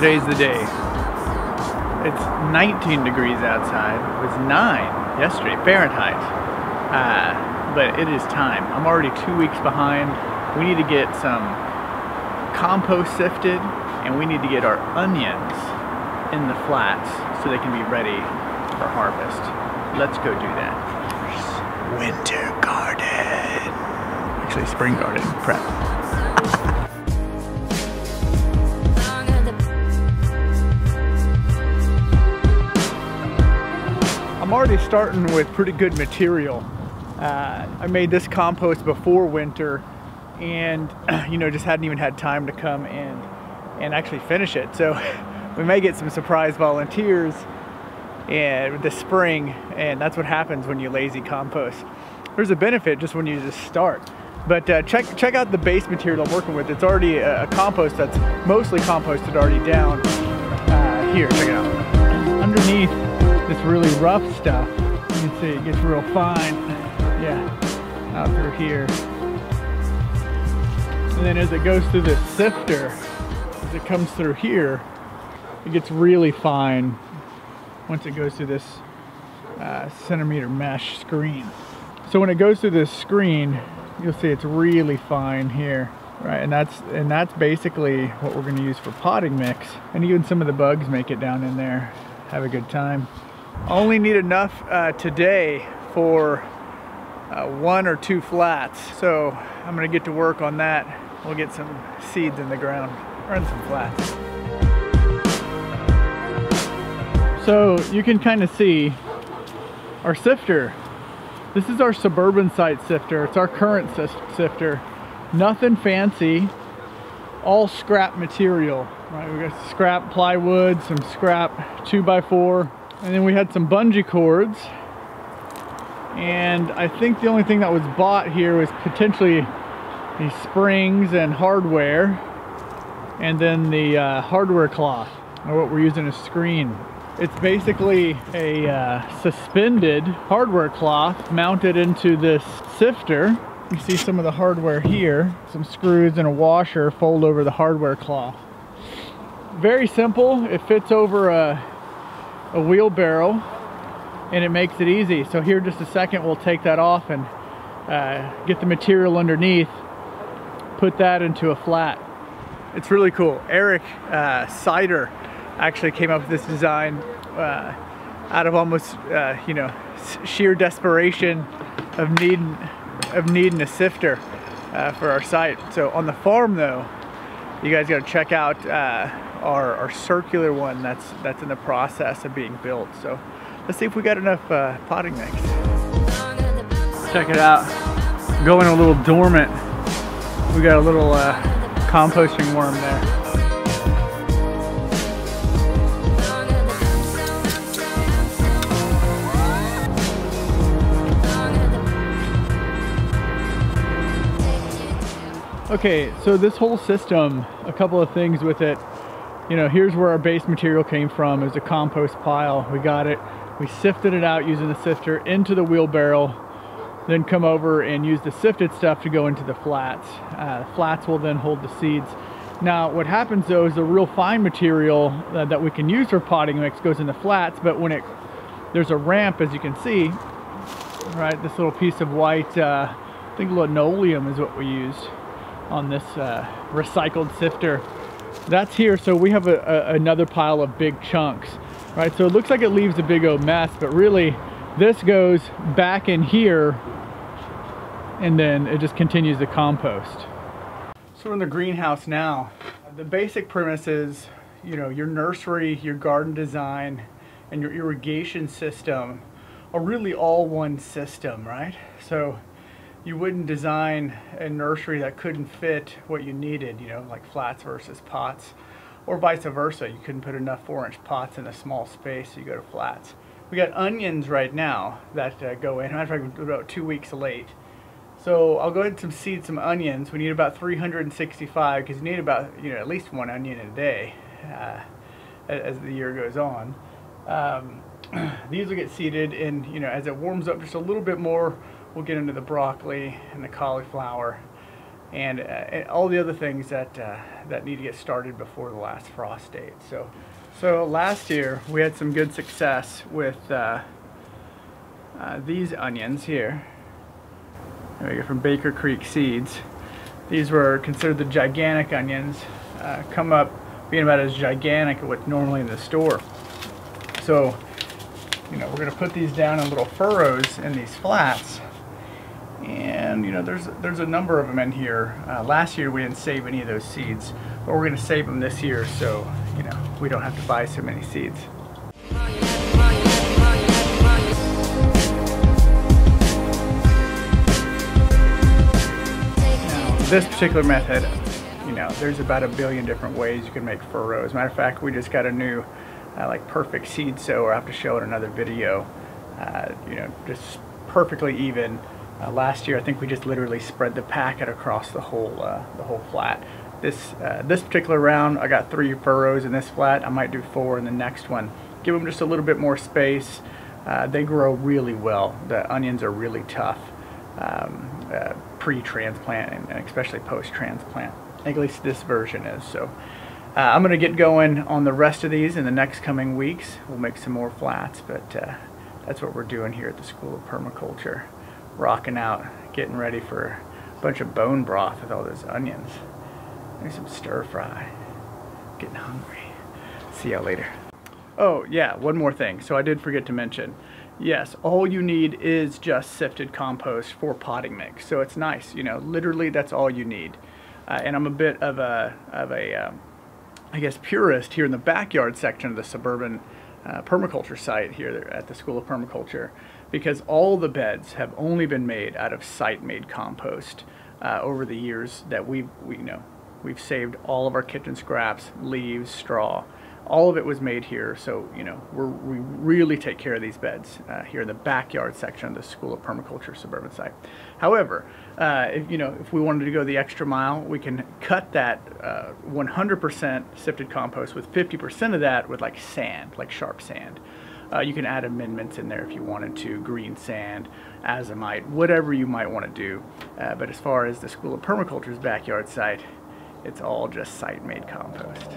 Today's the day. It's 19 degrees outside. It was 9 yesterday, Fahrenheit. But it is time. I'm already 2 weeks behind. We need to get some compost sifted, and we need to get our onions in the flats so they can be ready for harvest. Let's go do that. Winter garden. Actually, spring garden prep. I'm already starting with pretty good material. I made this compost before winter, and just hadn't even had time to come and actually finish it. So we may get some surprise volunteers this spring, and that's what happens when you lazy compost. There's a benefit just when you just start. But check out the base material I'm working with. It's already a compost that's mostly composted already down. Here, check it out. Underneath this really rough stuff, you can see it gets real fine. Yeah, out through here. And then as it goes through this sifter, as it comes through here, it gets really fine once it goes through this centimeter mesh screen. So when it goes through this screen, you'll see it's really fine here, right? And that's basically what we're going to use for potting mix. And even some of the bugs make it down in there. Have a good time. Only need enough today for 1 or 2 flats. So I'm going to get to work on that. We'll get some seeds in the ground, run some flats. So you can kind of see our sifter. This is our suburban site sifter. It's our current sifter. Nothing fancy, all scrap material. Right, we got scrap plywood, some scrap 2x4, and then we had some bungee cords. And I think the only thing that was bought here was potentially these springs and hardware, and then the hardware cloth, or what we're using as screen. It's basically a suspended hardware cloth mounted into this sifter. You see some of the hardware here, some screws and a washer fold over the hardware cloth. Very simple. It fits over a wheelbarrow, and it makes it easy. So here, just a second, we'll take that off and get the material underneath, put that into a flat. It's really cool. Eric Sider actually came up with this design out of almost sheer desperation of needing a sifter for our site. So on the farm though, you guys got to check out our circular one that's in the process of being built. So let's see if we got enough potting mix. Check it out, going a little dormant. We got a little composting worm there. Okay, so this whole system, a couple of things with it. Here's where our base material came from. It was a compost pile. We got it. We sifted it out using the sifter into the wheelbarrow, then come over and use the sifted stuff to go into the flats. Flats will then hold the seeds. Now, what happens though is the real fine material that we can use for potting mix goes in the flats, but when there's a ramp, as you can see, right, this little piece of white, I think linoleum is what we used on this recycled sifter. That's here, so we have another pile of big chunks, right? So it looks like it leaves a big old mess, but really this goes back in here, and then it just continues to compost. So we're in the greenhouse now. The basic premise is, your nursery, your garden design, and your irrigation system are really all one system, right? So you wouldn't design a nursery that couldn't fit what you needed, like flats versus pots, or vice versa. You couldn't put enough 4-inch pots in a small space, so you go to flats. We got onions right now that go in. Matter of fact, we're about 2 weeks late. So I'll go ahead and seed some onions. We need about 365, because you need about at least 1 onion a day as the year goes on. These will get seeded, and as it warms up just a little bit more, we'll get into the broccoli and the cauliflower. and all the other things that that need to get started before the last frost date. So last year we had some good success with these onions here. There we go, from Baker Creek Seeds. These were considered the gigantic onions, come up being about as gigantic as what's normally in the store. So, you know, we're going to put these down in little furrows in these flats, and you know, there's a number of them in here. Last year we didn't save any of those seeds, but we're going to save them this year, so you know, we don't have to buy so many seeds. Now, this particular method, you know, there's about 1 billion different ways you can make furrows. Matter of fact, we just got a new like perfect seed sower. I have to show it in another video. You know, just perfectly even. Last year I think we just literally spread the packet across the whole flat. This particular round I got 3 furrows in this flat. I might do 4 in the next one. Give them just a little bit more space. They grow really well. The onions are really tough pre-transplant and especially post-transplant. At least this version is. So I'm going to get going on the rest of these in the next coming weeks. We'll make some more flats, but that's what we're doing here at the School of Permaculture. Rocking out, getting ready for a bunch of bone broth with all those onions. Maybe some stir fry. Getting hungry. See y'all later. Oh yeah, one more thing. So I did forget to mention, yes, all you need is just sifted compost for potting mix. So it's nice, you know, literally that's all you need. And I'm a bit of a I guess purist here in the backyard section of the suburban permaculture site here at the School of Permaculture, because all the beds have only been made out of site-made compost over the years that we've saved all of our kitchen scraps, leaves, straw. All of it was made here, so you know we really take care of these beds here in the backyard section of the School of Permaculture suburban site. However, if we wanted to go the extra mile, we can cut that 100% sifted compost with 50% of that with like sand, like sharp sand. You can add amendments in there if you wanted to, green sand, azomite, whatever you might want to do. But as far as the School of Permaculture's backyard site, it's all just site-made compost.